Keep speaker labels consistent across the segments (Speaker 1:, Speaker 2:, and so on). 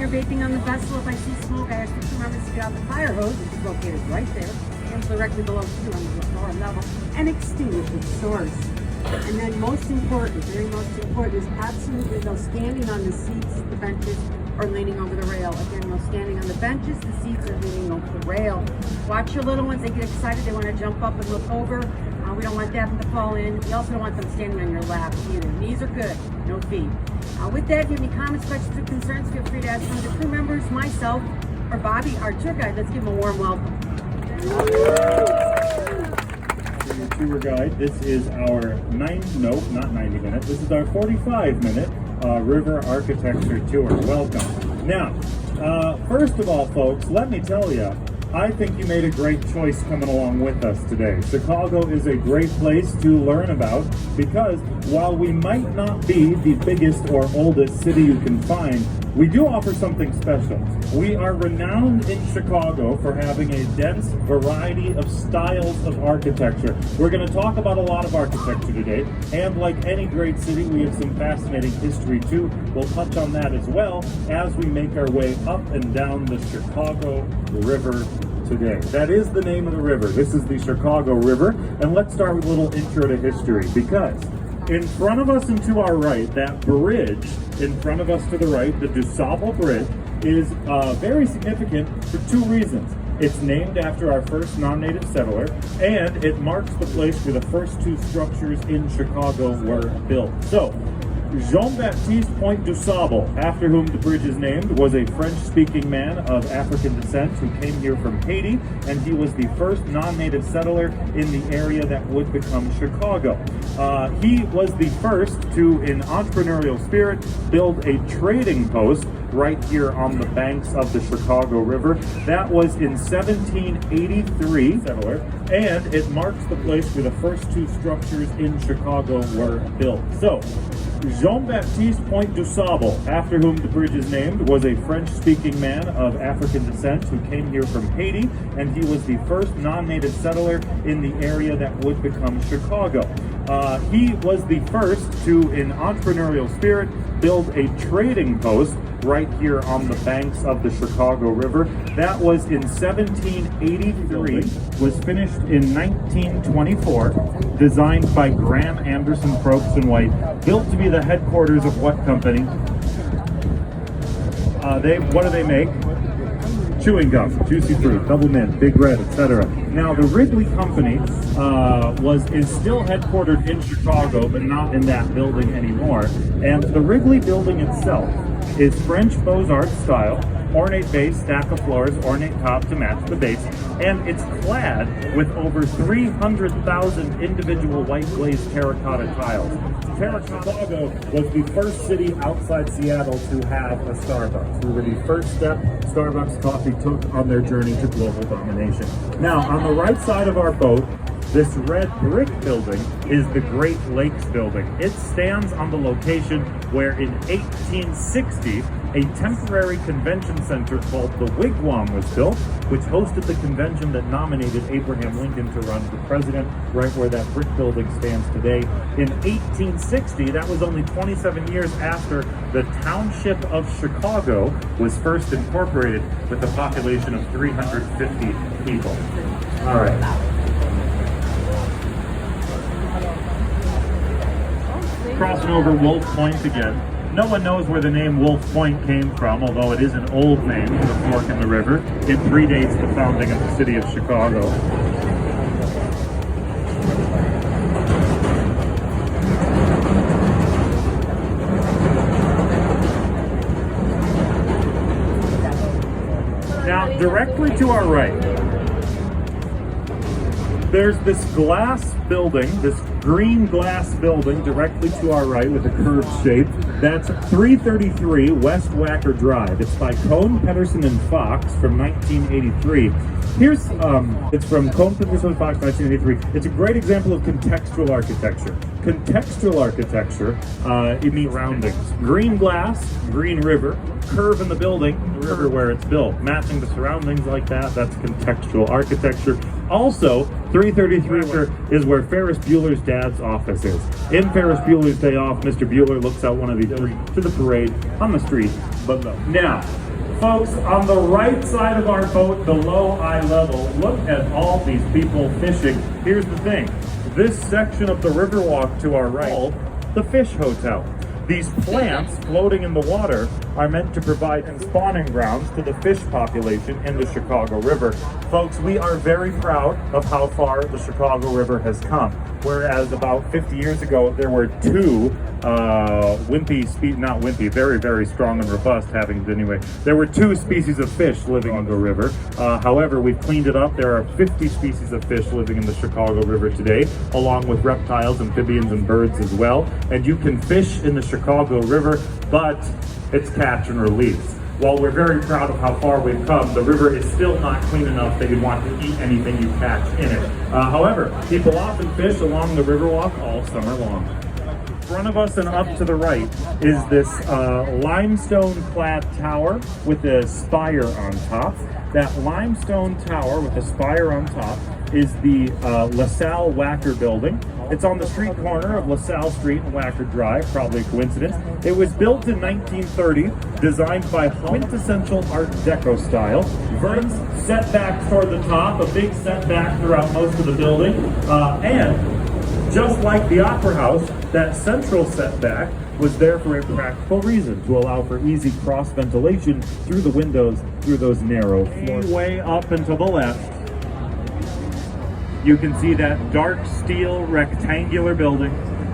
Speaker 1: or vaping on the vessel. If I see smoke, I ask the crew members to get out the fire hose, which is located right there, and directly below you on the lower level, and extinguish its source. And then most important, very most important, is absolutely no standing on the seats, the benches, or leaning over the rail. Again, no standing on the benches, the seats, or leaning over the rail. Watch your little ones. They get excited. They want to jump up and look over. We don't want them to fall in. We also don't want them standing on your lap either. Knees are good, no feet. With that, if you have any comments, questions, or concerns, feel free to ask one of the crew members, myself, or Bobby, our tour guide. Let's give him a warm welcome.
Speaker 2: Tour guide. This is our 90-minute. This is our 45-minute river architecture tour. Welcome. Now, first of all, folks, let me tell you, I think you made a great choice coming along with us today. Chicago is a great place to learn about because while we might not be the biggest or oldest city you can find, we do offer something special. We are renowned in Chicago for having a dense variety of styles of architecture. We're going to talk about a lot of architecture today, and like any great city, we have some fascinating history too. We'll touch on that as well as we make our way up and down the Chicago River today. That is the name of the river. This is the Chicago River, and let's start with a little intro to history, because in front of us and to our right, that bridge in front of us to the right, the DuSable Bridge, is very significant for two reasons. It's named after our first non-native settler, and it marks the place where the first two structures in Chicago were built. So, Jean-Baptiste Point DuSable, after whom the bridge is named, was a French-speaking man of African descent who came here from Haiti, and he was the first non-native settler in the area that would become Chicago. He was the first to, in entrepreneurial spirit, build a trading post right here on the banks of the Chicago River. That was in 1783, settler, and it marks the place where the first two structures in Chicago were built. So, Jean-Baptiste Point DuSable, after whom the bridge is named, was a French-speaking man of African descent who came here from Haiti, and he was the first non-native settler in the area that would become Chicago. He was the first to, in entrepreneurial spirit, build a trading post right here on the banks of the Chicago River. That was in 1783, was finished in 1924, designed by Graham Anderson Probst and White, built to be the headquarters of what company? What do they make? Chewing gum, juicy fruit, double mint, big red, etc. Now the Wrigley Company is still headquartered in Chicago, but not in that building anymore. And the Wrigley building itself is French Beaux-Arts style, ornate base, stack of floors, ornate top to match the base, and it's clad with over 300,000 individual white glazed terracotta tiles. Chicago was the first city outside Seattle to have a Starbucks. We were the first step Starbucks coffee took on their journey to global domination. Now, on the right side of our boat, this red brick building is the Great Lakes Building. It stands on the location where in 1860, a temporary convention center called the Wigwam was built, which hosted the convention that nominated Abraham Lincoln to run for president, right where that brick building stands today. In 1860, that was only 27 years after the township of Chicago was first incorporated with a population of 350 people. All right. Crossing over Wolf Point again. No one knows where the name Wolf Point came from, although it is an old name for the fork in the river. It predates the founding of the city of Chicago. Now, directly to our right, there's this glass building, this green glass building directly to our right with a curved shape. That's 333 West Wacker Drive. It's by Cohn, Pedersen, and Fox from 1983. It's from Cohn, Pedersen, and Fox, 1983. It's a great example of contextual architecture. Contextual architecture, it means surroundings. Green glass, green river, curve in the building, the river where it's built. Matching the surroundings like that, that's contextual architecture. Also, 333 is where Ferris Bueller's dad's office is. In Ferris Bueller's Day Off, Mr. Bueller looks out one of these to the parade on the street below. Now, Folks, on the right side of our boat, below eye level, look at all these people fishing. Here's the thing. This section of the Riverwalk to our right, the Fish Hotel. These plants floating in the water are meant to provide spawning grounds to the fish population in the Chicago River. Folks, we are very proud of how far the Chicago River has come. Whereas about 50 years ago, there were two very, very strong and robust, there were two species of fish living in the river. However, we've cleaned it up. There are 50 species of fish living in the Chicago River today, along with reptiles, amphibians, and birds as well. And you can fish in the Chicago River, but it's catch and release. While we're very proud of how far we've come, the river is still not clean enough that you'd want to eat anything you catch in it. However, people often fish along the Riverwalk all summer long. In front of us and up to the right is this limestone-clad tower with a spire on top. That limestone tower with a spire on top is the LaSalle Wacker building. It's on the street corner of LaSalle Street and Wacker Drive, probably a coincidence. It was built in 1930, designed by quintessential Art Deco style. Verns setbacks toward the top, a big setback throughout most of the building. And just like the Opera House, that central setback was there for a practical reason, to allow for easy cross ventilation through the windows, through those narrow floors. Way up and to the left, you can see that dark steel rectangular building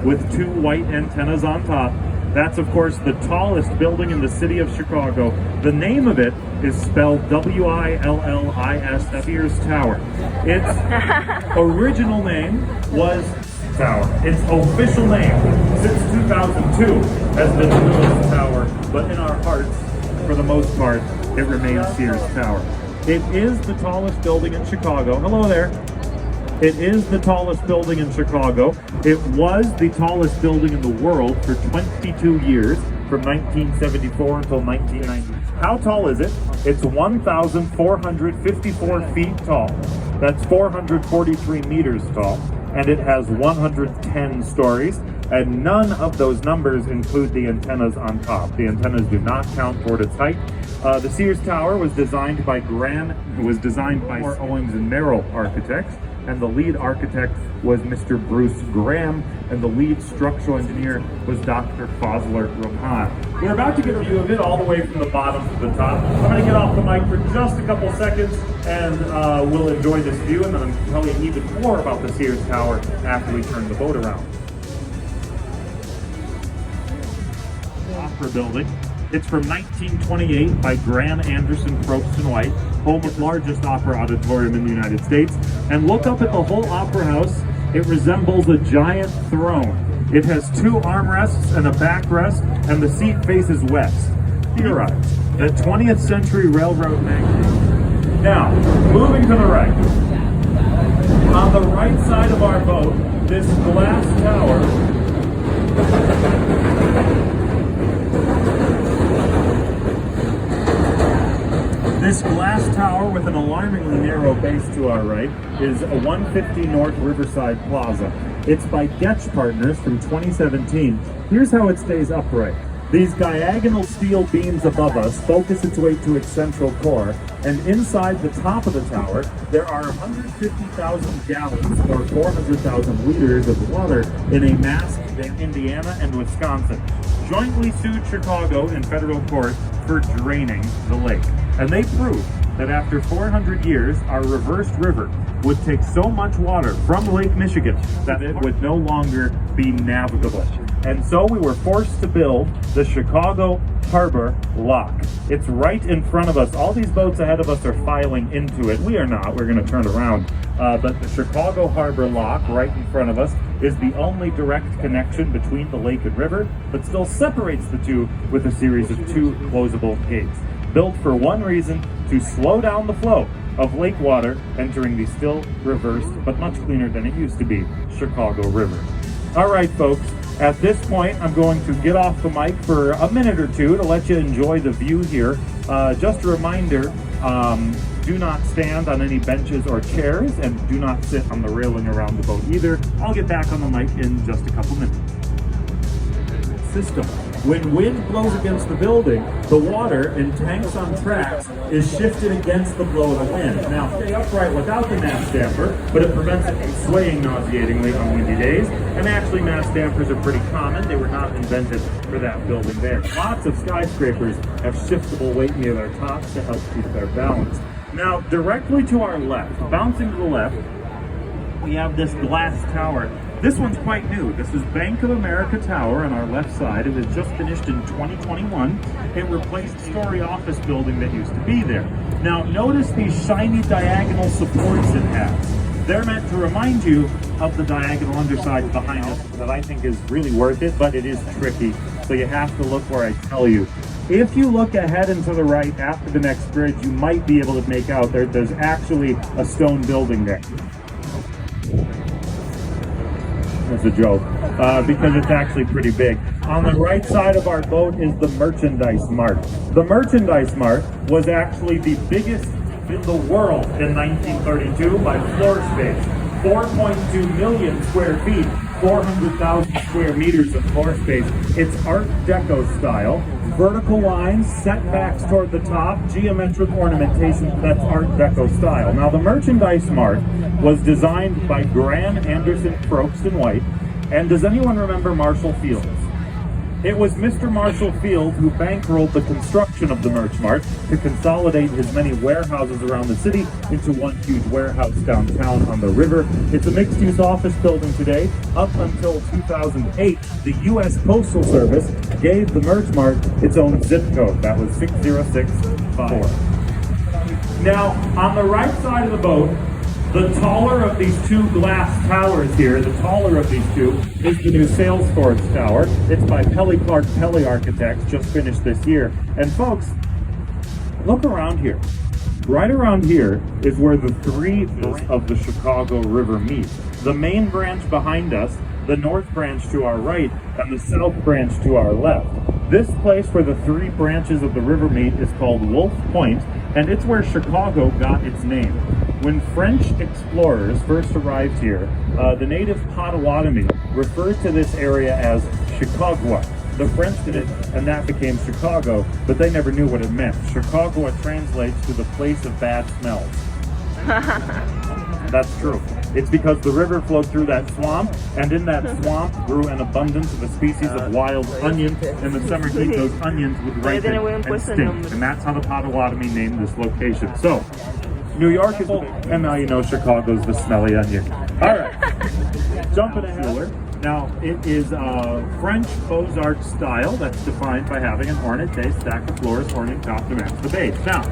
Speaker 2: with two white antennas on top. That's, of course, the tallest building in the city of Chicago. The name of it is spelled W-I-L-L-I-S, Sears Tower. Its original name was Tower. Its official name since 2002 has been Sears Tower, but in our hearts, for the most part, it remains Sears Tower. It is the tallest building in Chicago. Hello there. It is the tallest building in Chicago. It was the tallest building in the world for 22 years, from 1974 until 1990. How tall is it? It's 1,454 feet tall. That's 443 meters tall. And it has 110 stories. And none of those numbers include the antennas on top. The antennas do not count toward its height. The Sears Tower was designed by Owings and Merrill Architects, and the lead architect was Mr. Bruce Graham, and the lead structural engineer was Dr. Fosler Rohan. We're about to get a view of it all the way from the bottom to the top. I'm going to get off the mic for just a couple seconds, and we'll enjoy this view, and then I'll tell you even more about the Sears Tower after we turn the boat around. Opera building. It's from 1928 by Graham Anderson, Probst & White, home of the largest opera auditorium in the United States. And look up at the whole opera house. It resembles a giant throne. It has two armrests and a backrest, and the seat faces west. Theorized that 20th Century Railroad magazine. Now, moving to the right. On the right side of our boat, this glass tower with an alarmingly narrow base to our right is a 150 North Riverside Plaza. It's by Getch Partners from 2017. Here's how it stays upright. These diagonal steel beams above us focus its weight to its central core, and inside the top of the tower, there are 150,000 gallons or 400,000 liters of water in a mass in Indiana and Wisconsin jointly sued Chicago in federal court for draining the lake. And they proved that after 400 years, our reversed river would take so much water from Lake Michigan that it would no longer be navigable. And so we were forced to build the Chicago Harbor Lock. It's right in front of us. All these boats ahead of us are filing into it. We are not. We're going to turn around. But the Chicago Harbor Lock, right in front of us, is the only direct connection between the lake and river, but still separates the two with a series of two closable gates. Built for one reason, to slow down the flow of lake water entering the still reversed, but much cleaner than it used to be, Chicago River. All right, folks, at this point, I'm going to get off the mic for a minute or two to let you enjoy the view here. Just a reminder, do not stand on any benches or chairs, and do not sit on the railing around the boat either. I'll get back on the mic in just a couple minutes. System. When wind blows against the building, the water in tanks on tracks is shifted against the blow of the wind. Now, stay upright without the mass damper, but it prevents it from swaying nauseatingly on windy days. And actually, mass dampers are pretty common. They were not invented for that building there. Lots of skyscrapers have shiftable weight near their tops to help keep their balance. Now, directly to our left, bouncing to the left, we have this glass tower. This one's quite new. This is Bank of America Tower on our left side. It was just finished in 2021. It replaced a story office building that used to be there. Now, notice these shiny diagonal supports it has. They're meant to remind you of the diagonal underside behind us that I think is really worth it, but it is tricky. So you have to look where I tell you. If you look ahead and to the right after the next bridge, you might be able to make out there's actually a stone building there. That's a joke, because it's actually pretty big. On the right side of our boat is the Merchandise Mart. The Merchandise Mart was actually the biggest in the world in 1932 by floor space. 4.2 million square feet, 400,000 square meters of floor space. It's Art Deco style. Vertical lines, setbacks toward the top, geometric ornamentation, that's Art Deco style. Now, the Merchandise Mart was designed by Graham Anderson Probst and White. And does anyone remember Marshall Fields? It was Mr. Marshall Fields who bankrolled the construction of the Merch Mart to consolidate his many warehouses around the city into one huge warehouse downtown on the river. It's a mixed-use office building today. Up until 2008, the U.S. Postal Service gave the Merch Mart its own zip code. That was 60654. Now, on the right side of the boat, the taller of these two glass towers here, the taller of these two, is the new Salesforce Tower. It's by Pelly Clark Pelly Architects, just finished this year. And folks, look around here. Right around here is where the three of the Chicago River meet. The main branch behind us, the north branch to our right, and the south branch to our left. This place where the three branches of the river meet is called Wolf Point, and it's where Chicago got its name. When French explorers first arrived here, the native Potawatomi referred to this area as Chicagua. The French did it, and that became Chicago, but they never knew what it meant. Chicagua translates to the place of bad smells. That's true. It's because the river flowed through that swamp, and in that swamp grew an abundance of a species of wild onion. In the summer heat, those onions would ripen and stink, and that's how the Potawatomi named this location. So, New York is, and now you know Chicago's the smelly onion. All right, jumping ahead. Now, it is French Beaux-Arts style that's defined by having an ornate stack of floors ornate top to match the base. Now,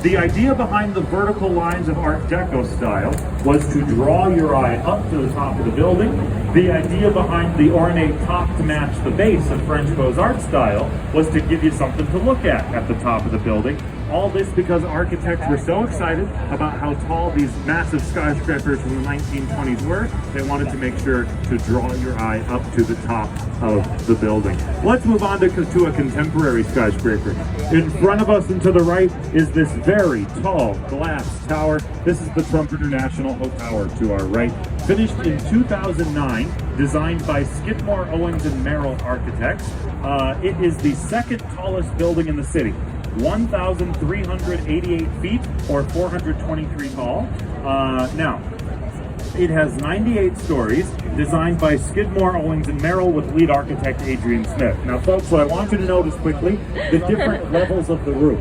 Speaker 2: the idea behind the vertical lines of Art Deco style was to draw your eye up to the top of the building. The idea behind the ornate top to match the base of French Beaux-Arts style was to give you something to look at the top of the building. All this because architects were so excited about how tall these massive skyscrapers from the 1920s were, they wanted to make sure to draw your eye up to the top of the building. Let's move on to a contemporary skyscraper. In front of us and to the right is this very tall glass tower. This is the Trump International Tower to our right. Finished in 2009, designed by Skidmore, Owings & Merrill Architects. It is the second tallest building in the city. 1,388 feet, or 423 tall. Now, it has 98 stories, designed by Skidmore, Owings & Merrill with lead architect Adrian Smith. Now, folks, what I want you to notice quickly, the different levels of the roof.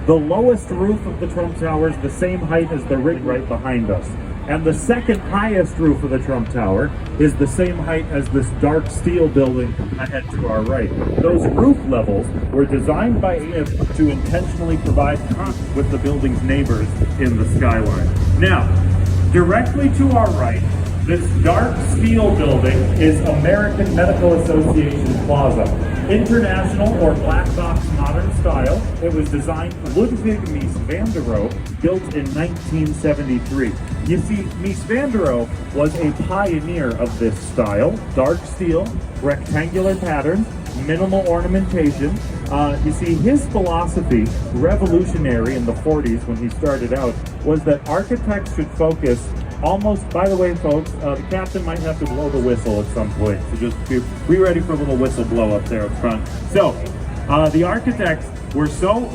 Speaker 2: The lowest roof of the Trump Tower is the same height as the rig right behind us. And the second highest roof of the Trump Tower is the same height as this dark steel building ahead to our right. Those roof levels were designed by Smith to intentionally provide contrast with the building's neighbors in the skyline. Now, directly to our right, this dark steel building is American Medical Association Plaza. International or black box modern style. It was designed Ludwig Mies van der Rohe, built in 1973. You see, Mies van der Rohe was a pioneer of this style. Dark steel, rectangular patterns, minimal ornamentation. You see, his philosophy, revolutionary in the 40s when he started out, was that architects should focus almost, by the way, folks, the captain might have to blow the whistle at some point, so just be ready for a little whistle blow up there up front. So, the architects were so...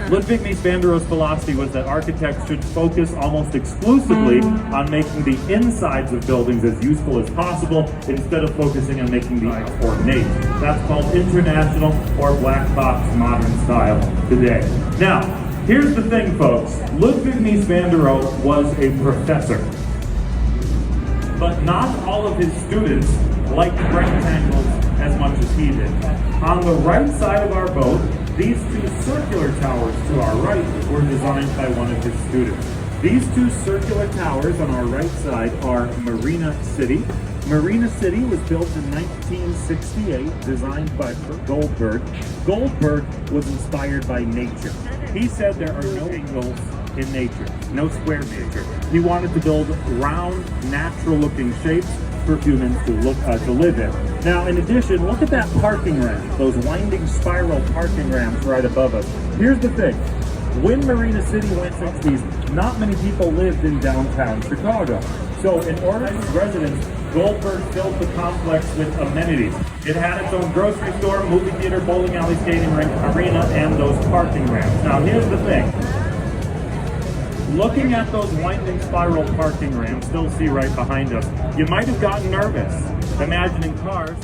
Speaker 2: Ludwig mies van der Rohe's philosophy was that architects should focus almost exclusively on making the insides of buildings as useful as possible instead of focusing on making the ornate. That's called international or black box modern style today. Now, here's the thing, folks. Ludwig mies van der Rohe was a professor, but not all of his students liked rectangles as much as he did. On the right side of our boat, these two circular towers to our right were designed by one of his students. These two circular towers on our right side are Marina City. Marina City was built in 1968, designed by Goldberg. Goldberg was inspired by nature. He said there are no angles in nature, no square nature. He wanted to build round, natural-looking shapes for humans to live in. Now, in addition, look at that parking ramp, those winding spiral parking ramps right above us. Here's the thing. When Marina City went to the 60s, not many people lived in downtown Chicago. So in order for residents, Goldberg filled the complex with amenities. It had its own grocery store, movie theater, bowling alley, skating rink, arena, and those parking ramps. Now, here's the thing. Looking at those winding spiral parking ramps, still see right behind us, you might have gotten nervous, imagining cars.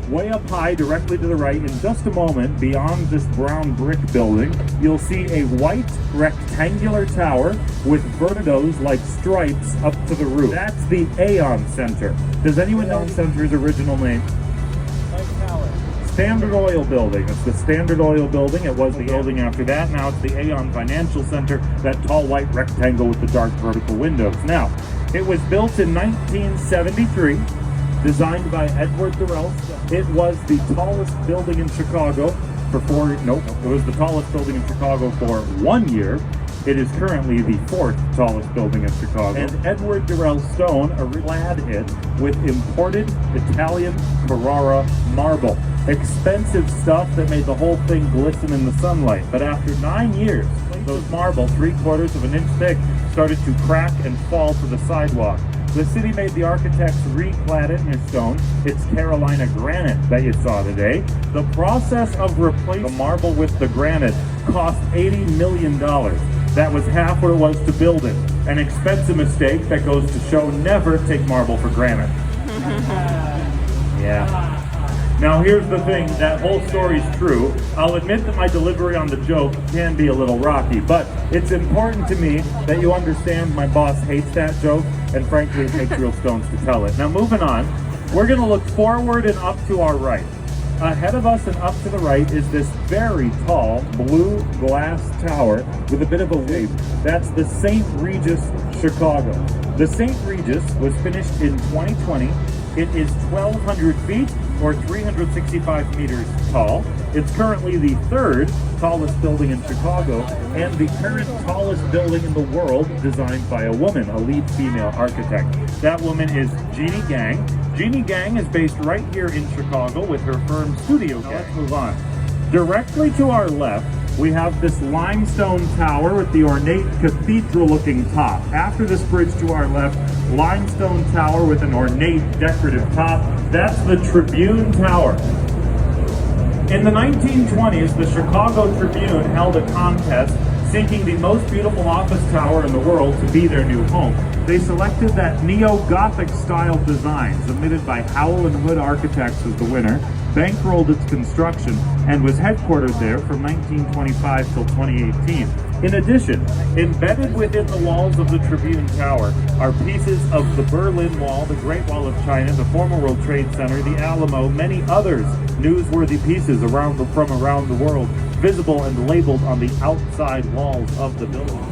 Speaker 2: Way up high, directly to the right, in just a moment, beyond this brown brick building, you'll see a white rectangular tower with vertidos like stripes up to the roof. That's the Aon Center. Does anyone know the center's original name? Standard Oil Building. It's the Standard Oil Building. It was the building after that. Now it's the Aon Financial Center, that tall white rectangle with the dark vertical windows. Now, it was built in 1973. Designed by Edward Durrell. It was the tallest building in Chicago it was the tallest building in Chicago for 1 year. It is currently the 4th tallest building in Chicago. And Edward Durrell Stone clad it with imported Italian Carrara marble. Expensive stuff that made the whole thing glisten in the sunlight. But after 9 years, those marble, 3/4 of an inch thick, started to crack and fall to the sidewalk. The city made the architects reclad it in stone. It's Carolina granite that you saw today. The process of replacing the marble with the granite cost $80 million. That was half what it was to build it. An expensive mistake that goes to show never take marble for granite. Yeah. Now here's the thing, that whole story's true. I'll admit that my delivery on the joke can be a little rocky, but it's important to me that you understand my boss hates that joke, and frankly it takes real stones to tell it. Now moving on, we're gonna look forward and up to our right. Ahead of us and up to the right is this very tall blue glass tower with a bit of a wave. That's the St. Regis Chicago. The St. Regis was finished in 2020. It is 1,200 feet or 365 meters tall. It's currently the 3rd tallest building in Chicago and the current tallest building in the world designed by a woman, a lead female architect. That woman is Jeannie Gang. Jeannie Gang is based right here in Chicago with her firm Studio Gang. Let's move on. Directly to our left, we have this limestone tower with the ornate cathedral-looking top. After this bridge to our left, limestone tower with an ornate decorative top. That's the Tribune Tower. In the 1920s, the Chicago Tribune held a contest seeking the most beautiful office tower in the world to be their new home. They selected that neo-Gothic style design submitted by Howell and Wood Architects as the winner, bankrolled its construction, and was headquartered there from 1925 till 2018. In addition, embedded within the walls of the Tribune Tower are pieces of the Berlin Wall, the Great Wall of China, the former World Trade Center, the Alamo, many others newsworthy pieces from around the world, visible and labeled on the outside walls of the building.